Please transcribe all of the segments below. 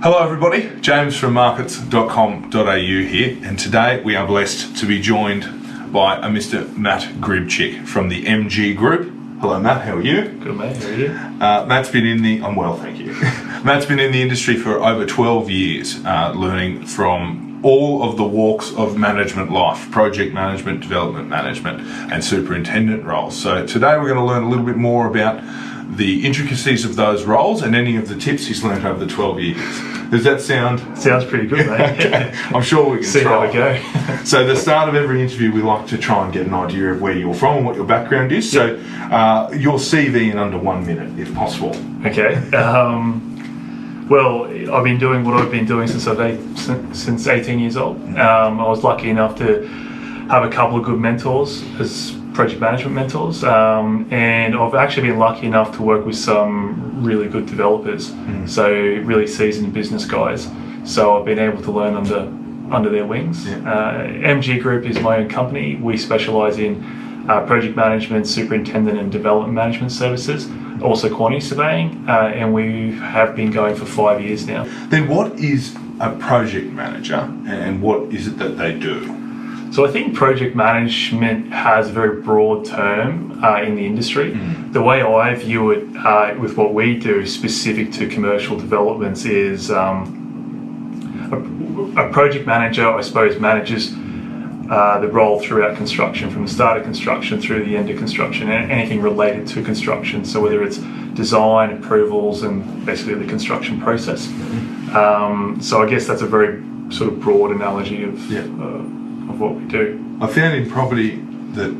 Hello everybody, James from mrkts.com.au here, and today we are blessed to be joined by a Mr. Matt Grbcic from the MG Group. Hello Matt, how are you? Good mate, how are you? Matt's been I'm well, thank you. Matt's been in the industry for over 12 years, learning from all of the walks of management life, project management, development management, and superintendent roles. So today we're going to learn a little bit more about the intricacies of those roles and any of the tips he's learned over the 12 years. Does that sound? Sounds pretty good, mate. Okay. I'm sure we can see try. how we go. So at the start of every interview, we like to try and get an idea of where you're from and what your background is. So your CV in under 1 minute, if possible. Okay. Well, I've been doing what I've been doing since 18 years old. I was lucky enough to have a couple of good mentors as project management mentors, and I've actually been lucky enough to work with some really good developers, so really seasoned business guys. So I've been able to learn under their wings. MG Group is my own company. We specialise in project management, superintendent and development management services, also quantity surveying, and we have been going for 5 years now. Then what is a project manager and what is it that they do? So I think project management has a very broad term in the industry. The way I view it with what we do specific to commercial developments is a project manager, I suppose, manages the role throughout construction, from the start of construction through the end of construction, and anything related to construction. So whether it's design, approvals, and basically the construction process. So I guess that's a very sort of broad analogy of what we do. I found in property that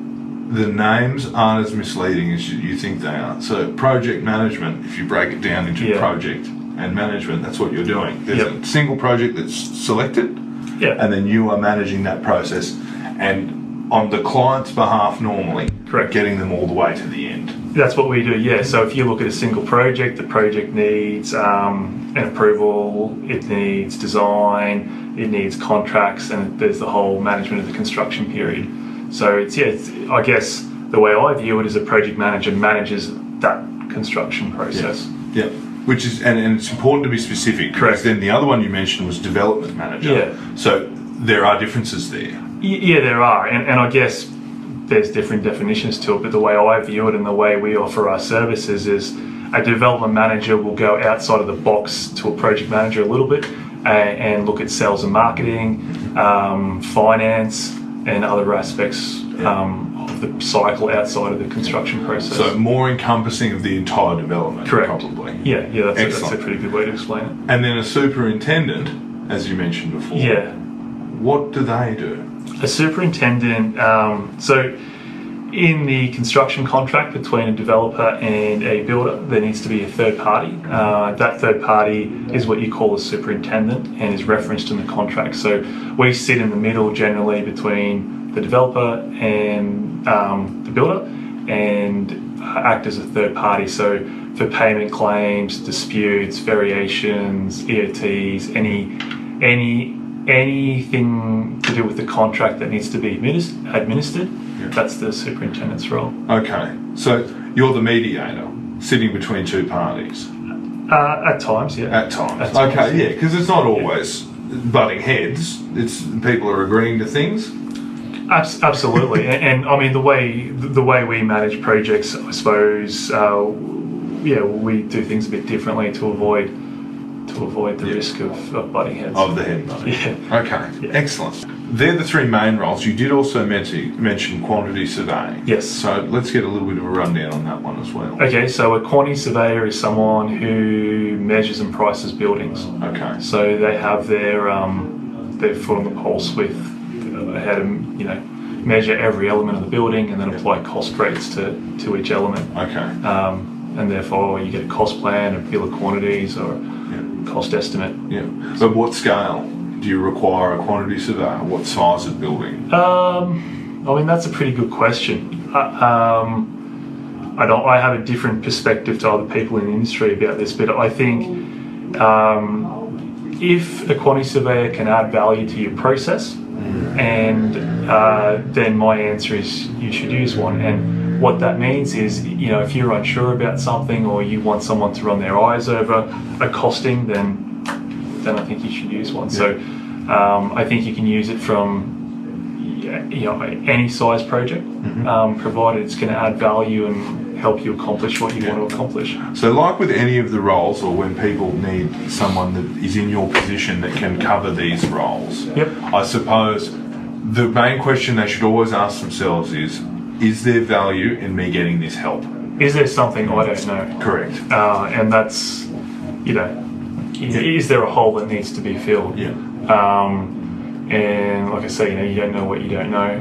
the names aren't as misleading as you think they are. So project management, if you break it down into project and management, that's what you're doing. There's a single project that's selected, and then you are managing that process, and on the client's behalf normally, getting them all the way to the end. That's what we do, yeah. So if you look at a single project, the project needs an approval, it needs design, it needs contracts, and there's the whole management of the construction period. So it's I guess the way I view it is a project manager manages that construction process. Yeah. Which is, and it's important to be specific. Correct. Then the other one you mentioned was development manager. Yeah. So there are differences there. Yeah, there are, and I guess there's different definitions to it, but the way I view it and the way we offer our services is a development manager will go outside of the box to a project manager a little bit and look at sales and marketing, finance, and other aspects of the cycle outside of the construction process. So more encompassing of the entire development, probably. Yeah, that's a pretty good way to explain it. And then a superintendent, as you mentioned before. Yeah. What do they do? A superintendent, so in the construction contract between a developer and a builder, there needs to be a third party. That third party is what you call a superintendent and is referenced in the contract. So we sit in the middle generally between the developer and the builder and act as a third party. So for payment claims, disputes, variations, EOTs, anything to do with the contract that needs to be administered, that's the superintendent's role. Okay, so you're the mediator, sitting between two parties? At times, yeah. At times, okay, because it's not always butting heads, it's people are agreeing to things? Absolutely, and I mean the way we manage projects, I suppose, we do things a bit differently to avoid the risk of butting heads. Of the head butting. Yeah. Okay, excellent. They're the three main roles. You did also mention quantity surveying. Yes. So let's get a little bit of a rundown on that one as well. Okay, so a quantity surveyor is someone who measures and prices buildings. Okay. So they have their foot on the pulse with how to measure every element of the building and then apply cost rates to each element. Okay. And therefore you get a cost plan, a bill of quantities, or cost estimate. Yeah. But what scale do you require a quantity surveyor? What size of building? I mean, that's a pretty good question. I have a different perspective to other people in the industry about this, but I think if a quantity surveyor can add value to your process, and then my answer is you should use one. And what that means is, if you're unsure about something or you want someone to run their eyes over a costing, then then I think you should use one. So I think you can use it from any size project, provided it's going to add value and help you accomplish what you want to accomplish. So like with any of the roles, or when people need someone that is in your position that can cover these roles, I suppose the main question they should always ask themselves is there value in me getting this help? Is there something I don't know? Correct. And that's, is there a hole that needs to be filled? And like I say, you don't know what you don't know.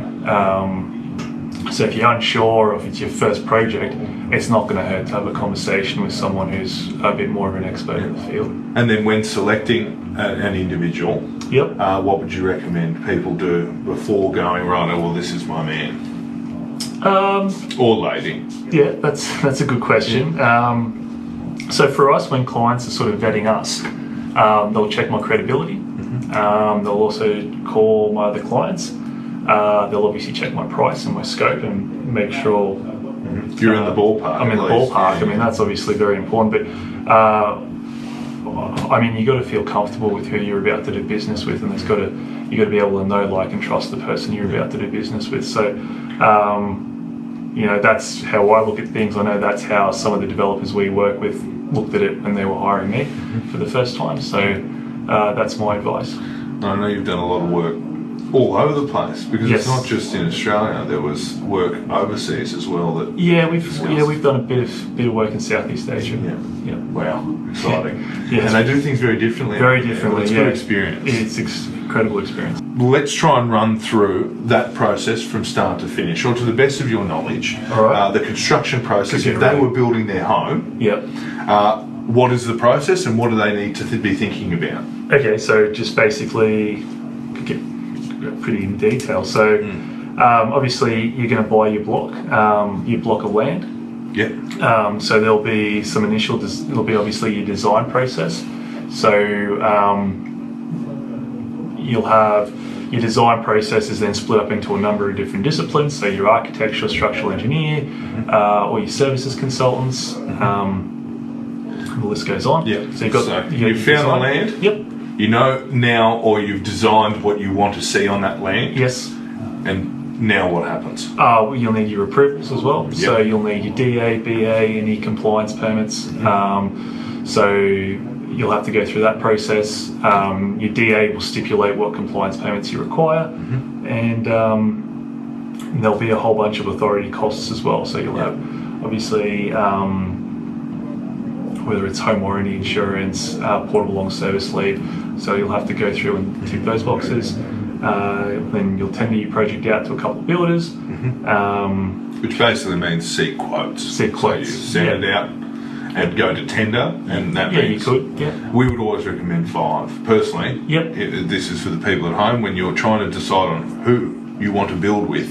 So if you're unsure, or if it's your first project, it's not going to hurt to have a conversation with someone who's a bit more of an expert in the field. And then when selecting an individual, what would you recommend people do before going, right, well, this is my man? Or lady? Yeah, that's a good question. So for us, when clients are sort of vetting us, they'll check my credibility. They'll also call my other clients. They'll obviously check my price and my scope and make sure you're in the ballpark. I'm in the ballpark. I mean, that's obviously very important. But I mean, you got to feel comfortable with who you're about to do business with, and you got to be able to know, like, and trust the person you're about to do business with. So, that's how I look at things. I know that's how some of the developers we work with looked at it when they were hiring me for the first time. So that's my advice. I know you've done a lot of work all over the place, because it's not just in Australia. There was work overseas as well. We've done a bit of work in Southeast Asia. Wow, exciting. And they do things very differently. It's a good experience. It's incredible experience. Let's try and run through that process from start to finish, or to the best of your knowledge. All right. The construction process. If they were building their home, what is the process, and what do they need to be thinking about? Okay, so just basically get pretty in detail. So obviously you're going to buy your block of land. So there'll be some there'll be obviously your design process. So you'll have your design process is then split up into a number of different disciplines. So your architectural structural engineer, or your services consultants. The list goes on. So you've found the land. You know now, or you've designed what you want to see on that land. Yes. And now what happens? You'll need your approvals as well. So you'll need your DA, BA, any compliance permits. So you'll have to go through that process. Your DA will stipulate what compliance permits you require, and there'll be a whole bunch of authority costs as well. So you'll have obviously whether it's home warranty insurance, portable long service leave. So you'll have to go through and tick those boxes. Then you'll tender your project out to a couple of builders. Which basically means seek quotes. So you send it out and go to tender, and that means you could. We would always recommend 5. Personally, this is for the people at home. When you're trying to decide on who you want to build with,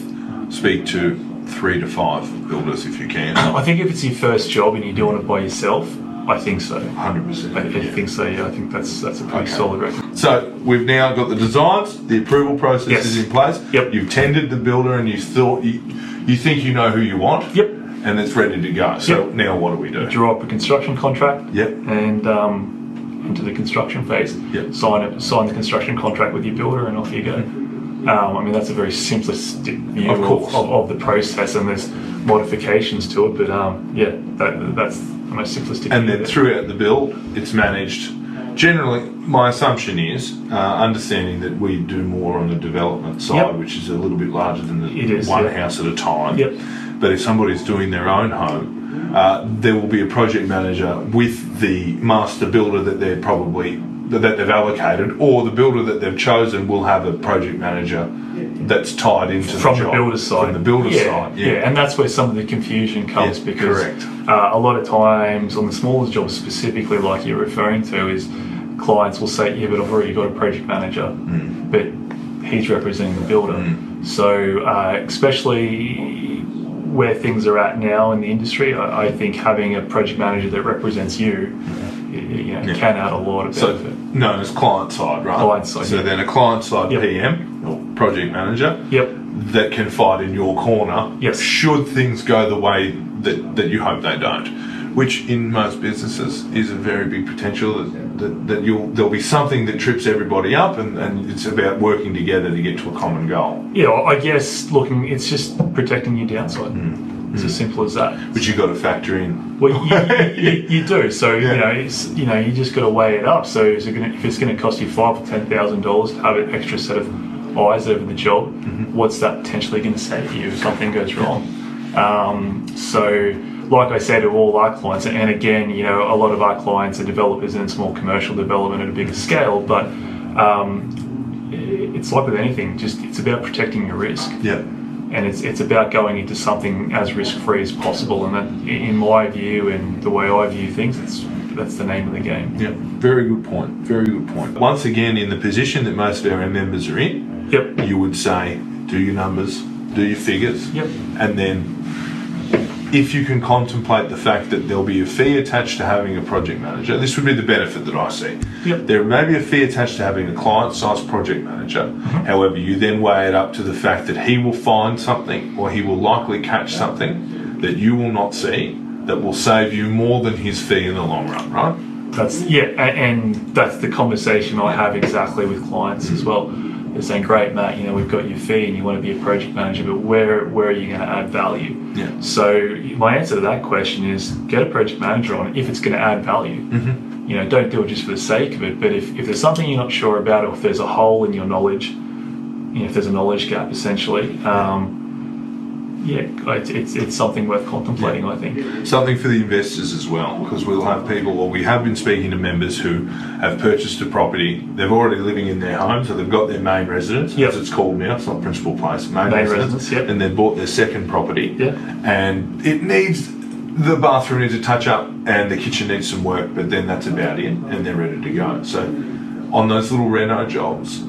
speak to 3 to 5 builders if you can. I think if it's your first job and you're doing it by yourself, I think so. 100%. I think so. I think that's a pretty solid record. So we've now got the designs, the approval process is in place. You've tendered the builder, and you think you know who you want. And it's ready to go. So now what do we do? Draw up a construction contract. And into the construction phase. Sign the construction contract with your builder, and off you go. I mean, that's a very simplistic view of the process, and there's modifications to it, but that's the most simplistic. And then throughout the build, it's managed. Generally, my assumption is, understanding that we do more on the development side, which is a little bit larger than one house at a time. But if somebody's doing their own home, there will be a project manager with the master builder that they've allocated, or the builder that they've chosen will have a project manager that's tied into the job. From the builder's side. From the builder's side, and that's where some of the confusion comes, because a lot of times on the smaller jobs specifically, like you're referring to, is clients will say, but I've already got a project manager, but he's representing the builder. So especially where things are at now in the industry, I think having a project manager that represents you can add a lot of benefit. So known as client side, right? Client side. So then a client side PM or project manager that can fight in your corner should things go the way that you hope they don't. which in most businesses is a very big potential that there'll be something that trips everybody up, and it's about working together to get to a common goal. Yeah, I guess it's just protecting your downside. It's as simple as that. Which you've got to factor in. Well, you do. So you just got to weigh it up. So if it's going to cost you $5,000 or $10,000 to have an extra set of eyes over the job, what's that potentially going to save you if something goes wrong? So, like I said to all our clients, and again, a lot of our clients are developers in small commercial development at a bigger scale, but it's like with anything, it's about protecting your risk. Yeah. And it's about going into something as risk-free as possible. And that, in my view and the way I view things, that's the name of the game. Yeah, very good point. Very good point. Once again, in the position that most of our members are in, you would say, do your numbers, do your figures, and then if you can contemplate the fact that there'll be a fee attached to having a project manager, this would be the benefit that I see. There may be a fee attached to having a client-sized project manager. However, you then weigh it up to the fact that he will find something, or he will likely catch something that you will not see, that will save you more than his fee in the long run, right? And that's the conversation I have exactly with clients as well. They're saying, great, Matt, we've got your fee and you want to be a project manager, but where are you going to add value? So my answer to that question is get a project manager on if it's going to add value. Don't do it just for the sake of it, but if there's something you're not sure about, or if there's a hole in your knowledge, if there's a knowledge gap essentially, it's something worth contemplating, I think. Something for the investors as well, because we'll have people, or we have been speaking to members who have purchased a property, they're already living in their home, so they've got their main residence, as it's called now, it's not principal place, main residence, and they've bought their second property, and it needs, the bathroom needs a touch up and the kitchen needs some work, but then that's about it, and they're ready to go. So on those little reno jobs,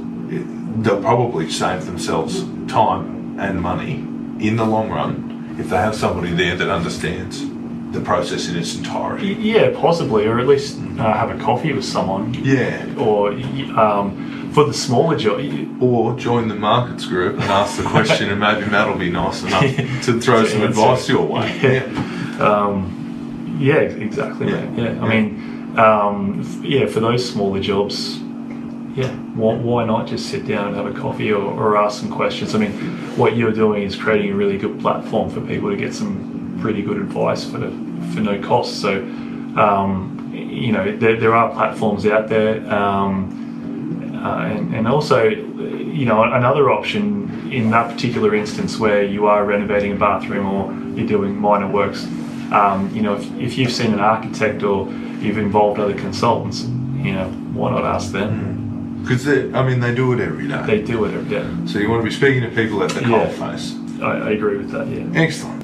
they'll probably save themselves time and money in the long run if they have somebody there that understands the process in its entirety. Yeah, possibly, or at least have a coffee with someone. Or for the smaller job. Or join the markets group and ask the question, and maybe Matt will be nice enough to throw some advice your way. Exactly. I mean, for those smaller jobs, why not just sit down and have a coffee or ask some questions? I mean, what you're doing is creating a really good platform for people to get some pretty good advice for no cost. So, there are platforms out there, and also, another option in that particular instance where you are renovating a bathroom or you're doing minor works, if you've seen an architect or you've involved other consultants, why not ask them? Because they do it every day. They do it every day. So you want to be speaking to people at the coalface. I agree with that, Excellent.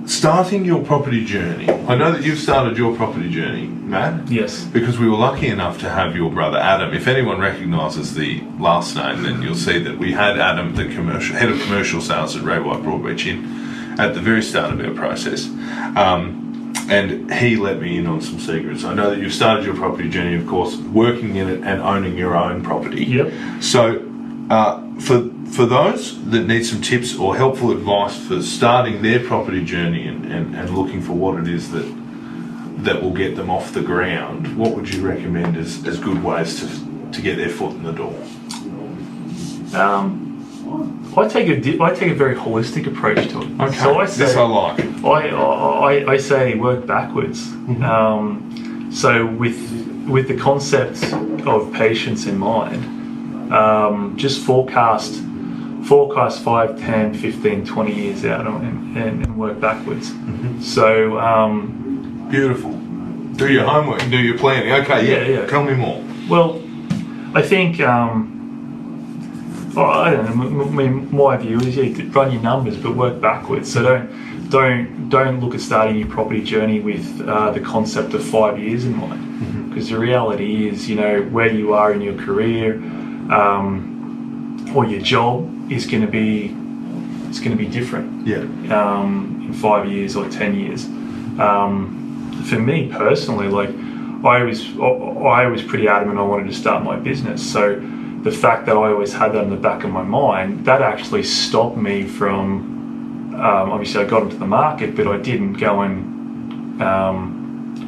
Starting your property journey. I know that you've started your property journey, Matt. Yes. Because we were lucky enough to have your brother Adam. If anyone recognises the last name, then you'll see that we had Adam, the head of commercial sales at Ray White Broadbeach, in at the very start of our process. And he let me in on some secrets. I know that you've started your property journey, of course, working in it and owning your own property. So for those that need some tips or helpful advice for starting their property journey and looking for what it is that will get them off the ground, what would you recommend as good ways to get their foot in the door? I take a very holistic approach to it. Okay, so I say, this I like. I say work backwards. So with the concept of patience in mind, just forecast 5, 10, 15, 20 years out and work backwards. So beautiful. Do your homework and do your planning. Okay, tell me more. Well, I think I don't know. My view is run your numbers, but work backwards. So don't look at starting your property journey with the concept of 5 years in mind, because the reality is, where you are in your career or your job is going to be different. In 5 years or 10 years. For me personally, I was pretty adamant I wanted to start my business. So the fact that I always had that in the back of my mind, that actually stopped me from, obviously I got into the market, but I didn't go and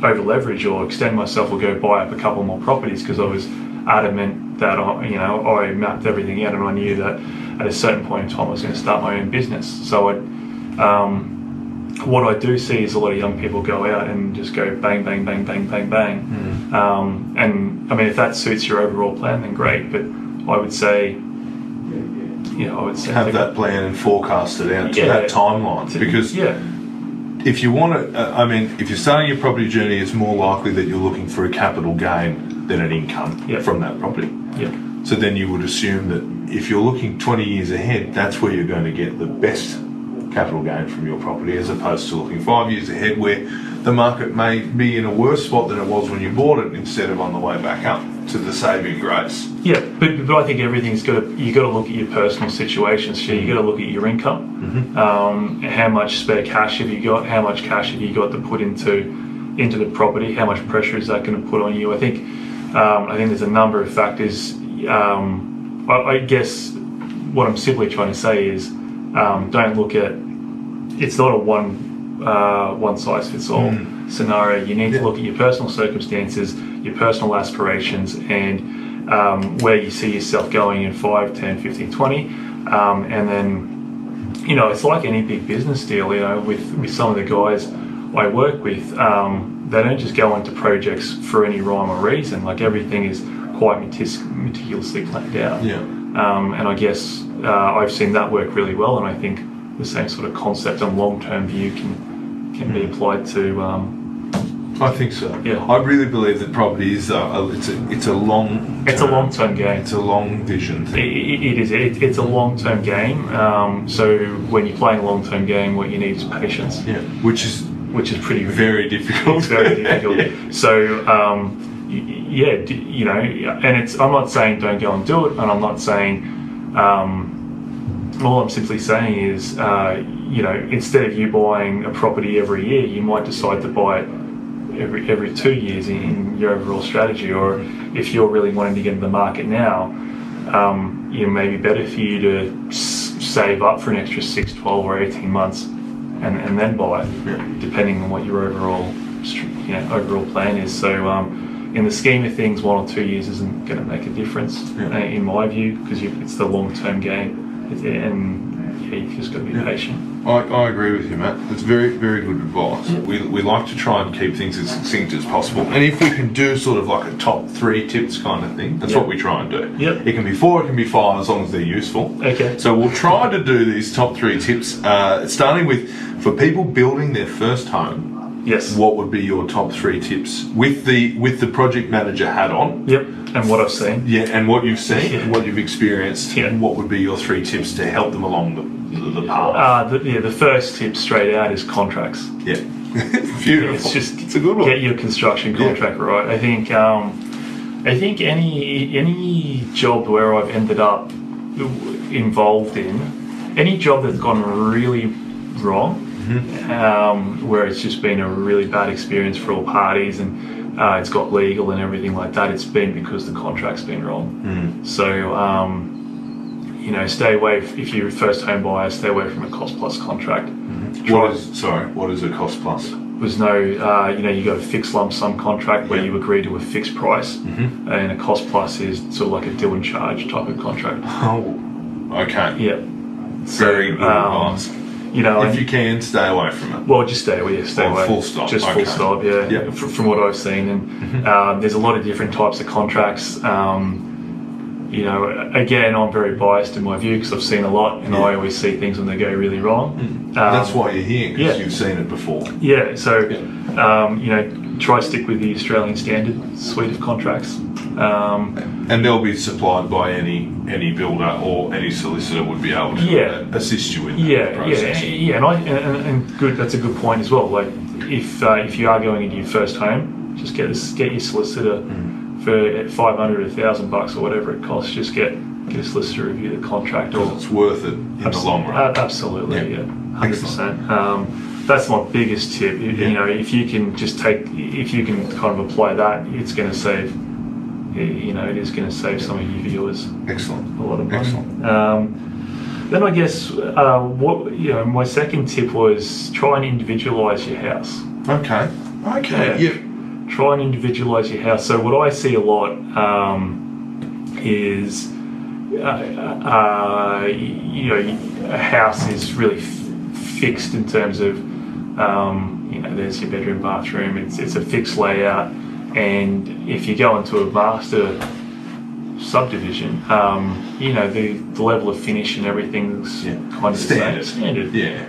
over leverage or extend myself or go buy up a couple more properties because I was adamant that I mapped everything out and I knew that at a certain point in time I was going to start my own business. So what I do see is a lot of young people go out and just go bang, bang, bang, bang, bang, bang. And I mean, if that suits your overall plan, then great. But I would say, have that plan and forecast it out to that timeline. Because if you want to, if you're starting your property journey, it's more likely that you're looking for a capital gain than an income from that property. So then you would assume that if you're looking 20 years ahead, that's where you're going to get the best capital gain from your property, as opposed to looking 5 years ahead where the market may be in a worse spot than it was when you bought it instead of on the way back up to the saving grace. Yeah, but I think everything's you got to look at your personal situations. So you got to look at your income. How much spare cash have you got? How much cash have you got to put into the property? How much pressure is that going to put on you? I think there's a number of factors. I guess what I'm simply trying to say is don't look at, it's not a one size fits all scenario. You need to look at your personal circumstances, your personal aspirations, and where you see yourself going in 5, 10, 15, 20. And then, it's like any big business deal, with some of the guys I work with, they don't just go into projects for any rhyme or reason. Like, everything is quite meticulously planned out. And I guess I've seen that work really well, and I think the same sort of concept and long-term view can be applied to. I think so. I really believe that property is it's a long-term game. It's a long vision thing. It is. It's a long-term game. So when you're playing a long-term game, what you need is patience. Which is very difficult. It's very difficult. So. And I'm not saying don't go and do it, and I'm not saying. All I'm simply saying is, instead of you buying a property every year, you might decide to buy it every 2 years in your overall strategy. Or if you're really wanting to get into the market now, it may be better for you to save up for an extra 6, 12, or 18 months, and then buy it, depending on what your overall plan is. So. In the scheme of things, 1 or 2 years isn't going to make a difference, in my view, because it's the long-term game, and you've just got to be patient. I agree with you, Matt. It's very, very good advice. We like to try and keep things as succinct as possible, and if we can do sort of like a top 3 tips kind of thing, that's what we try and do. It can be 4, it can be 5, as long as they're useful. So we'll try to do these top 3 tips, starting with, for people building their first home. What would be your top 3 tips with the project manager hat on? And what I've seen. And what you've seen, what you've experienced. What would be your 3 tips to help them along the path? The first tip straight out is contracts. Beautiful. It's a good one. Get your construction contract right. I think any job where I've ended up involved in, any job that's gone really wrong. Where it's just been a really bad experience for all parties, and it's got legal and everything like that, it's been because the contract's been wrong. So, stay away, if you're a first home buyer, stay away from a cost plus contract. What is a cost plus? There's no, you got a fixed lump sum contract where you agree to a fixed price, and a cost plus is sort of like a do and charge type of contract. Very good advice. If you can, stay away from it. Well, just stay away. Full stop. Just full stop. From what I've seen, and there's a lot of different types of contracts. Again, I'm very biased in my view because I've seen a lot, and I always see things when they go really wrong. That's why you're here, because you've seen it before. So try stick with the Australian standard suite of contracts. And they'll be supplied by any builder or any solicitor would be able to assist you in that process. And good. That's a good point as well. Like if you are going into your first home, just get your solicitor for $500, $1,000 or whatever it costs. Just get a solicitor to review the contract. Or it's worth it in the long run. Absolutely, 100%. That's my biggest tip. If you can kind of apply that, it's going to save. It is going to save some of your viewers a lot of money. Then I guess my second tip was try and individualise your house. Okay. try and individualize your house. So what I see a lot is, you know, a house is really fixed in terms of, you know, there's your bedroom, bathroom. It's a fixed layout, and if you go into a master subdivision, you know, the level of finish and everything's kind of standard. Yeah.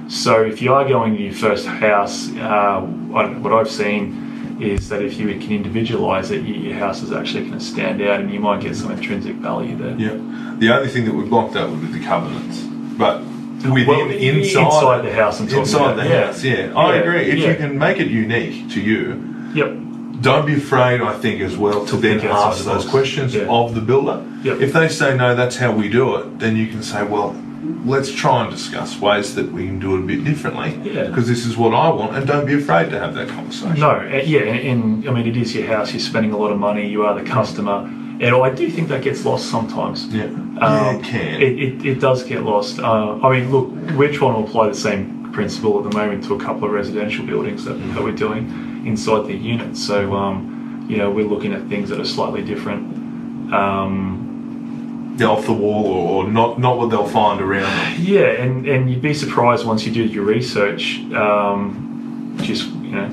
So if you are going to your first house, what I've seen is that if you can individualize it, your house is actually going to stand out, and you might get some intrinsic value there. Yeah. The only thing that would block that would be the covenants, but inside the house, inside the house. Yeah, I agree. If you can make it unique to you. Yep. Don't be afraid, I think, as well, to then ask those questions of the builder. Yep. If they say, no, that's how we do it, then you can say, well, let's try and discuss ways that we can do it a bit differently, because this is what I want, and don't be afraid to have that conversation. No, and I mean, it is your house, you're spending a lot of money, you are the customer, and I do think that gets lost sometimes. Yeah, it can. It does get lost. I mean, look, we're trying to apply the same principle at the moment to a couple of residential buildings that we're doing inside the units. So, you know, we're looking at things that are slightly different. Off the wall, or not what they'll find around them. Yeah, and you'd be surprised once you do your research, just, you know,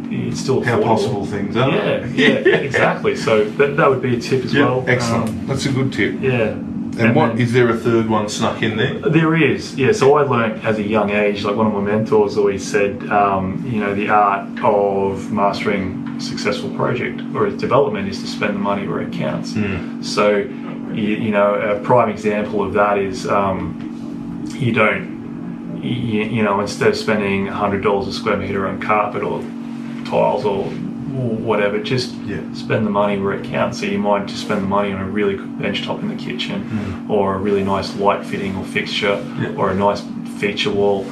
it's still how affordable. possible things are. Yeah, exactly. So that would be a tip as well. Excellent. That's a good tip. Yeah. And what is there a third one snuck in there? There is, yeah. So I learned as a young age, like one of my mentors always said, you know, the art of mastering a successful project or a development is to spend the money where it counts. So, you know, a prime example of that is you know, instead of spending $100 a square metre on carpet or tiles or whatever, just spend the money where it counts. So you might just spend the money on a really good bench top in the kitchen, or a really nice light fitting or fixture, or a nice feature wall.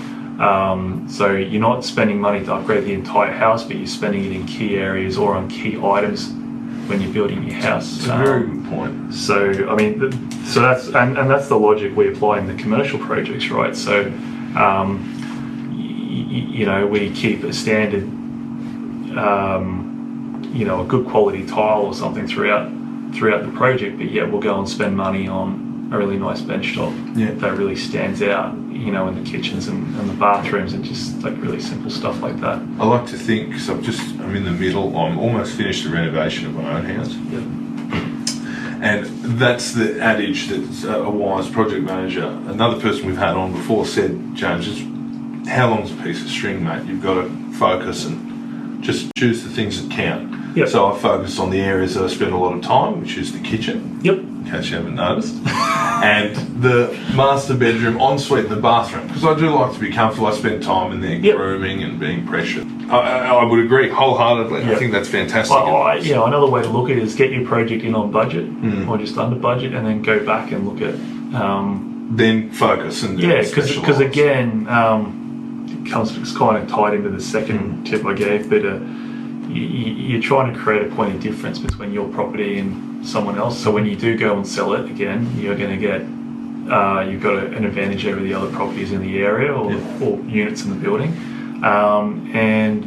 So you're not spending money to upgrade the entire house, but you're spending it in key areas or on key items when you're building your house. It's a very good point. So I mean, so that's and that's the logic we apply in the commercial projects, right? So you know, we keep a standard, you know, a good quality tile or something throughout the project, but we'll go and spend money on a really nice bench top that really stands out, you know, in the kitchens and the bathrooms, and just like really simple stuff like that. I like to think, because I'm in the middle, I'm almost finished the renovation of my own house. And that's the adage that a wise project manager, another person we've had on before, said, James, how long's a piece of string, mate? You've got to focus and just choose the things that count. So I focused on the areas that I spend a lot of time, which is the kitchen, in case you haven't noticed, and the master bedroom, ensuite, and the bathroom, because I do like to be comfortable. I spend time in there grooming and being precious. I would agree wholeheartedly. I think that's fantastic. Another way to look at it is get your project in on budget or just under budget, and then go back and look at then focus and because again, it's kind of tied into the second tip I gave, but you're trying to create a point of difference between your property and someone else. So when you do go and sell it again, you're going to get you've got an advantage over the other properties in the area or units in the building. And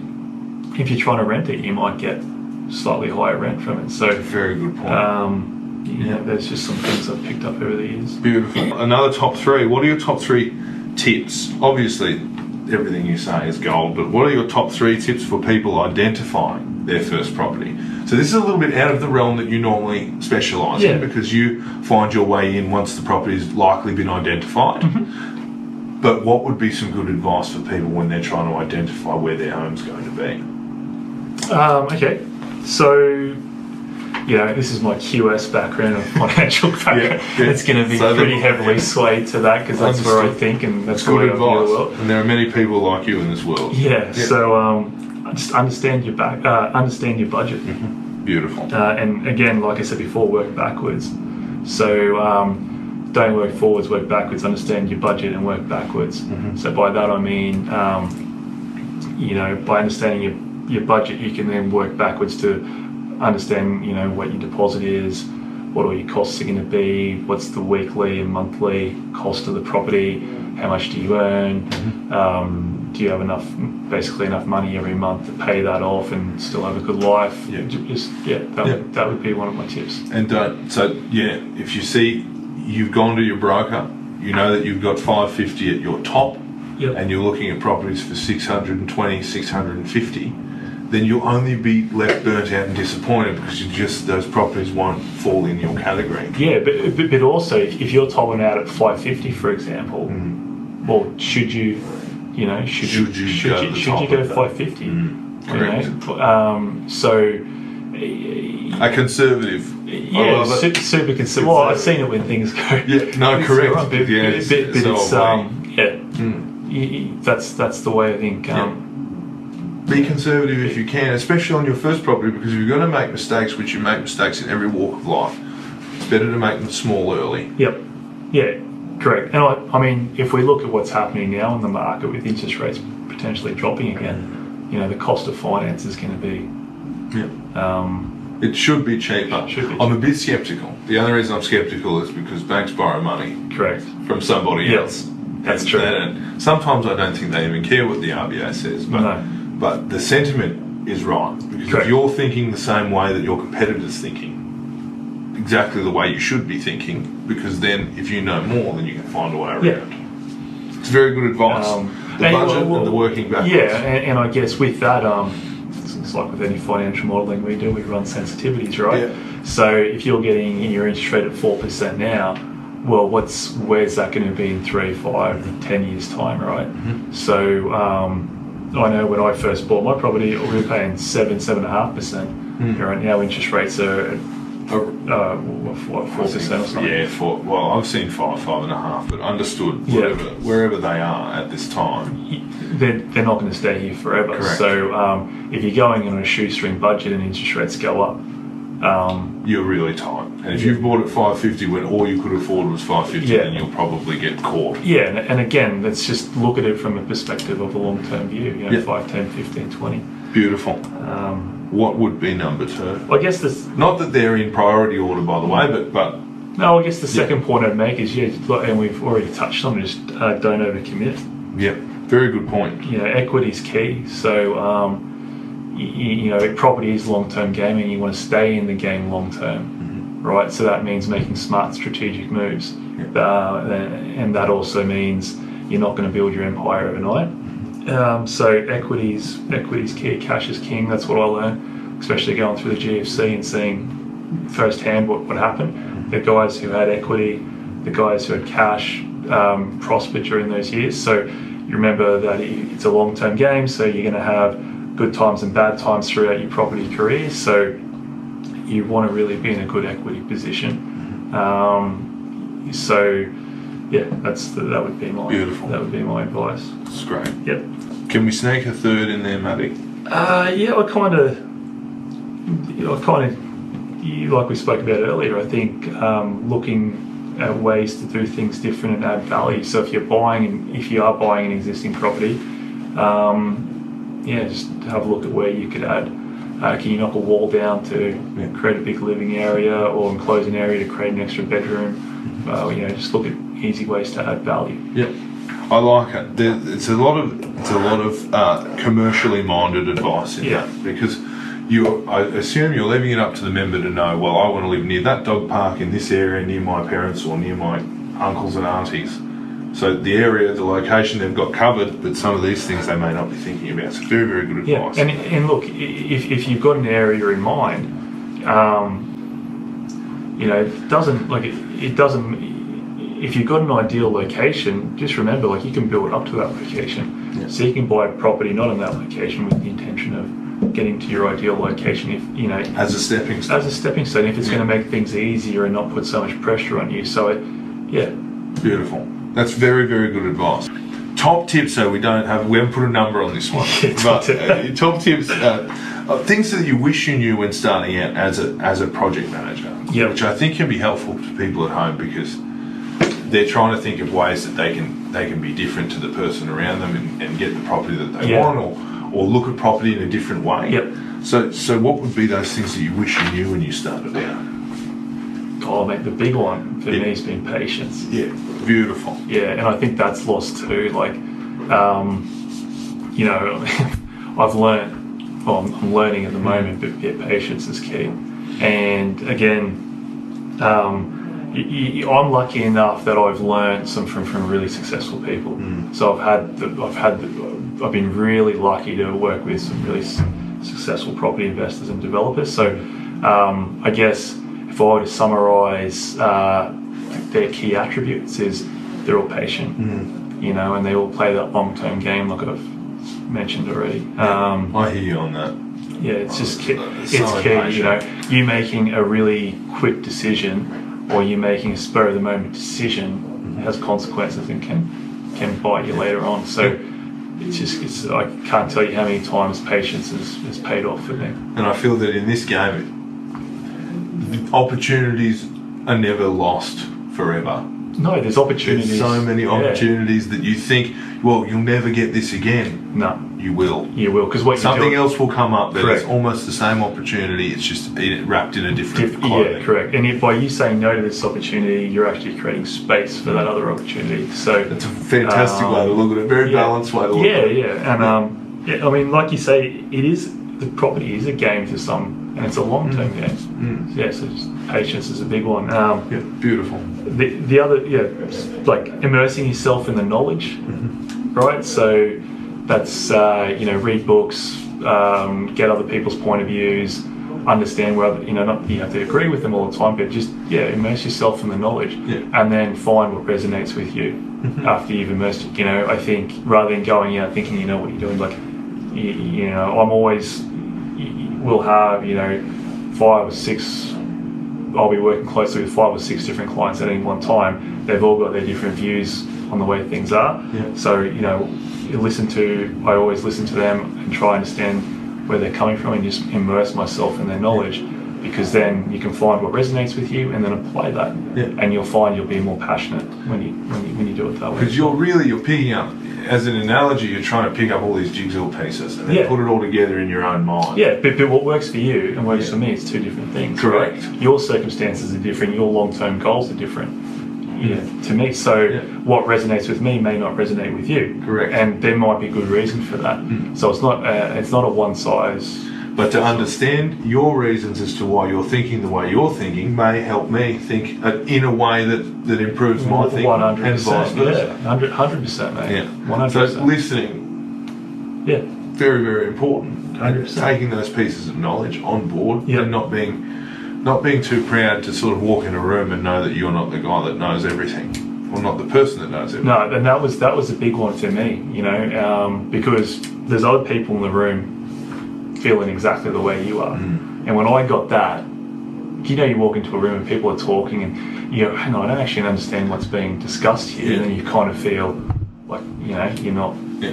if you're trying to rent it, you might get slightly higher rent from it. So very good point. There's just some things I've picked up over the years. Beautiful. Another top three. What are your top three tips? Obviously, everything you say is gold, but what are your top three tips for people identifying their first property? So this is a little bit out of the realm that you normally specialise in, because you find your way in once the property's likely been identified. But what would be some good advice for people when they're trying to identify where their home's going to be? Okay, so this is my QS background and financial background. It's going to be pretty heavily swayed to that, because that's where I think, and that's the way I view the world. And there are many people like you in this world. So just understand your understand your budget. Beautiful. And again, like I said before, work backwards. So don't work forwards, work backwards. Understand your budget and work backwards. So by that I mean, by understanding your budget, you can then work backwards to understand, what your deposit is, what all your costs are going to be, what's the weekly and monthly cost of the property, how much do you earn, do you have enough basically enough money every month to pay that off and still have a good life. That would be one of my tips. And if you see you've gone to your broker, you know that you've got 550 at your top, and you're looking at properties for 620, 650, then you'll only be left burnt out and disappointed because those properties won't fall in your category. Yeah, but also if you're topping out at 550, for example, well, should you go 550? Correct. So a conservative. Yeah, super conservative. Well, I've seen it when things go. Correct. That's the way I think. Be conservative if you can, especially on your first property, because if you're going to make mistakes, which you make mistakes in every walk of life, it's better to make them small early. Yep. Yeah. Correct. And I mean, if we look at what's happening now in the market with interest rates potentially dropping again, the cost of finance is going to be. It should be cheaper. I'm a bit sceptical. The only reason I'm sceptical is because banks borrow money. Correct. From somebody else. That's true. And sometimes I don't think they even care what the RBA says. But the sentiment is right. Because if you're thinking the same way that your competitor's thinking, exactly the way you should be thinking, because then if you know more, then you can find a way around. It's very good advice. The budget and the working backwards. Yeah, and I guess with that, it's like with any financial modelling we do, we run sensitivities, right? So if you're getting your interest rate at 4% now, well, where's that going to be in 3, 5, 10 years' time, right? So I know when I first bought my property, we were paying 7.5%. Right now, interest rates are at 4% or something. Well, I've seen 5.5, but understood. Wherever they are at this time, they're not going to stay here forever. Correct. So if you're going on a shoestring budget and interest rates go up, you're really tight. And if you've bought at 550 when all you could afford was 550, then you'll probably get caught. And again, let's just look at it from a perspective of a long-term view. 5, 10, 15, 20. Beautiful. What would be number 2? I guess this. Not that they're in priority order, by the way, but. No, I guess the second point I'd make is and we've already touched on it, just don't overcommit. Yeah, very good point. Equity's key. So property is long-term gaming. You want to stay in the game long-term, right? So that means making smart strategic moves, and that also means you're not going to build your empire overnight. So equity's key. Cash is king. That's what I learned, especially going through the GFC and seeing firsthand what happened. The guys who had equity, the guys who had cash, prospered during those years. So you remember that it's a long-term game. So you're going to have good times and bad times throughout your property career. So you want to really be in a good equity position. That would be my beautiful. That would be my advice. That's great. Yep. Can we sneak a third in there, Matty? I kind of, like we spoke about earlier. I think looking at ways to do things different and add value. So if you are buying an existing property, just have a look at where you could add. Can you knock a wall down to create a big living area, or enclose an area to create an extra bedroom? Just look at easy ways to add value. Yep, I like it. It's a lot of commercially minded advice in that, because I assume you're leaving it up to the member to know. Well, I want to live near that dog park in this area, near my parents or near my uncles and aunties. So the area, the location, they've got covered, but some of these things they may not be thinking about. So very, very good advice. Yeah, and look, if you've got an area in mind, it doesn't. If you've got an ideal location, just remember, you can build up to that location. Yeah. So you can buy a property not in that location with the intention of getting to your ideal location. As a stepping stone. If it's going to make things easier and not put so much pressure on you. So, beautiful. That's very, very good advice. Top tips, so we haven't put a number on this one. But top tips, things that you wish you knew when starting out as a project manager, which I think can be helpful to people at home, because they're trying to think of ways that they can be different to the person around them and get the property that they want, or look at property in a different way. Yep. So what would be those things that you wish you knew when you started out? Oh, mate, the big one for me has been patience. Yeah, beautiful. Yeah, and I think that's lost too. you know, I've learned, well, I'm learning at the moment, but yeah, patience is key. And again, I'm lucky enough that I've learned some from really successful people. So I've been really lucky to work with some really successful property investors and developers. So I guess if I were to summarise their key attributes, is they're all patient, you know, and they all play that long-term game, like I've mentioned already. I hear you on that. Yeah, it's just key. It's So key, patient. you know. You making a really quick decision, or you making a spur-of-the-moment decision, has consequences and can bite you later on. So it's I can't tell you how many times patience has paid off for me. And I feel that in this game, opportunities are never lost forever. No, there's opportunities. There's so many Yeah. opportunities that you think, well, you'll never get this again. No, You will. you will, because what Something you're doing, else will come up that is Correct. almost the same opportunity. It's just wrapped in a different clothing. yeah, correct. And if by you saying no to this opportunity, you're actually creating space for that other opportunity. So It's a fantastic way to look at it. Very balanced way to look at it. Yeah, and yeah, I mean, like you say, the property is a game to some, and it's a long-term game. Yeah, so just patience is a big one. Yeah, beautiful. The other, like immersing yourself in the knowledge, right? So that's read books, get other people's point of views, understand where not you have to agree with them all the time, but just immerse yourself in the knowledge, and then find what resonates with you after you've immersed. I think rather than going out thinking you know what you're doing, like I'm always will have 5 or 6. I'll be working closely with 5 or 6 different clients at any one time. They've all got their different views on the way things are. So I always listen to them and try and understand where they're coming from and just immerse myself in their knowledge, because then you can find what resonates with you and then apply that, and you'll find you'll be more passionate when you do it that way. Because you're picking up, as an analogy, you're trying to pick up all these jigsaw pieces and then put it all together in your own mind. Yeah, but what works for you and works for me is 2 different things. Correct. Right? Your circumstances are different. Your long-term goals are different. To me. So what resonates with me may not resonate with you. Correct. And there might be a good reason for that. So it's not a one size. But to understand your reasons as to why you're thinking the way you're thinking may help me think in a way that improves my thinking 100%, and vice versa. 100%, mate. Yeah. 100%. So listening, Yeah. very, very important. 100%. Taking those pieces of knowledge on board and not being too proud to sort of walk in a room and know that you're not the guy that knows everything, or not the person that knows everything. No, and that was a big one for me, because there's other people in the room feeling exactly the way you are. And when I got that, you walk into a room and people are talking and you go, hang on, I don't actually understand what's being discussed here. And then you kind of feel like, you're not. Yeah.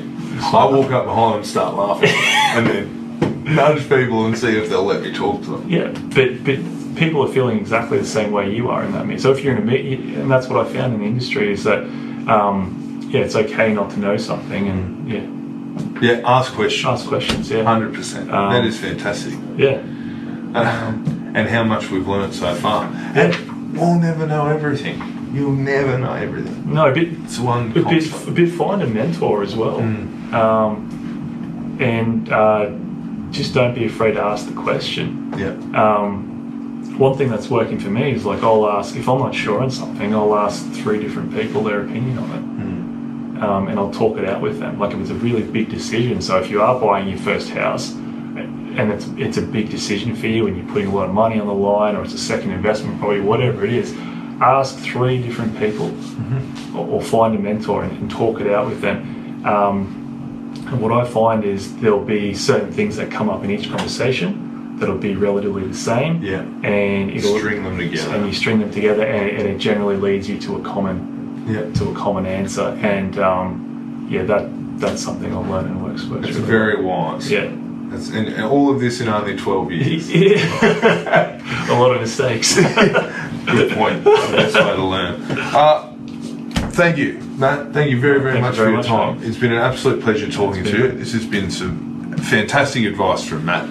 I walk up behind them and start laughing and then nudge people and see if they'll let me talk to them. Yeah, but people are feeling exactly the same way you are in that meeting. So if you're in a meeting, and that's what I found in the industry, is that, it's okay not to know something and, Yeah, ask questions. ask questions, 100%. That is fantastic. Yeah. And how much we've learned so far. And we'll never know everything. You'll never know everything. No, It's one constant. but find a mentor as well. And just don't be afraid to ask the question. Yeah. One thing that's working for me is like I'll ask, if I'm not sure on something, I'll ask 3 different people their opinion on it. And I'll talk it out with them. Like if it's a really big decision, so if you are buying your first house and it's a big decision for you and you're putting a lot of money on the line, or it's a second investment property, whatever it is, ask 3 different people or find a mentor and talk it out with them. And what I find is there'll be certain things that come up in each conversation that'll be relatively the same. Yeah. And it'll String them together. And you string them together, and it generally leads you to a common answer. And that's something I've learned and works It's really very wise. Yeah. And all of this in only 12 years. A lot of mistakes. Good point. That's the best way to learn. Thank you, Matt. Thank you very, very much for your time. Mate. It's been an absolute pleasure talking to you. This has been some fantastic advice from Matt.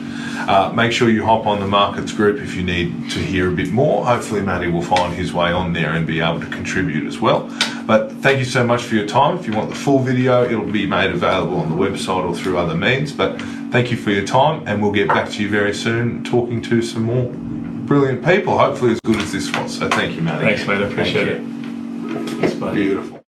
Make sure you hop on the Markets group if you need to hear a bit more. Hopefully Matty will find his way on there and be able to contribute as well. But thank you so much for your time. If you want the full video, it'll be made available on the website or through other means. But thank you for your time, and we'll get back to you very soon talking to some more brilliant people, hopefully as good as this was. So thank you, Matty. Thanks, mate. I appreciate it. Thanks, bye. Beautiful.